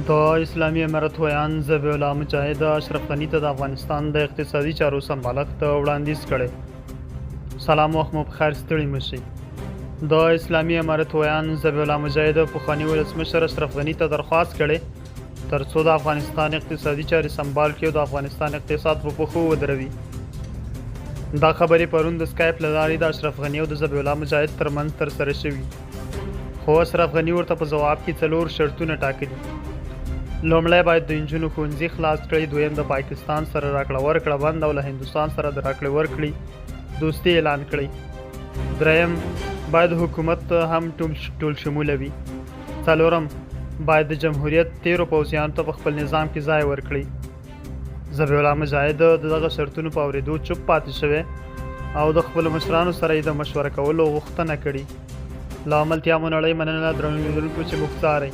د اسلامي امارت ویان ذبیح الله مجاهد اشرف غني ته د افغانستان د اقتصادي چارو سمبالښت وړاندیز کړی. سلام وخت مو بخیر، ستړي مشئ. د اسلامي امارت ویان ذبیح الله مجاهد پخواني ولسمشر اشرف غني ته درخواست کړی ترڅو د افغانستان اقتصادي چارې سمبال کړي او د افغانستان اقتصاد په پښو ودروي. دا خبرې پرون د سکایپ له لارې د اشرف غني او د ذبیح الله مجاهد ترمنځ ترسره شوي، خو اشرف غني ورته په ځواب کې 4 شرطونه ټاکلي. لومړی باید د نجونو ښوونځي خلاص کړي، دویم د پاکستان سره راکړه ورکړه بند او له هندوستان سره د راکړې ورکړې دوستي اعلان کړي، دریم باید حکومت هم ټول شموله وي، څلورم باید د جمهوریت تیرو پوځیانو ته په خپل نظام کې ځای ورکړي. ذبیح الله مجاهد د دغه شرطونو په اورېدو چوپ پاتې شوی او د خپلو مشرانو سره یې د مشوره کولو غوښتنه کړې. له عملتیا مو نړۍ مننه درنو لیدونکو چې موږ څارئ.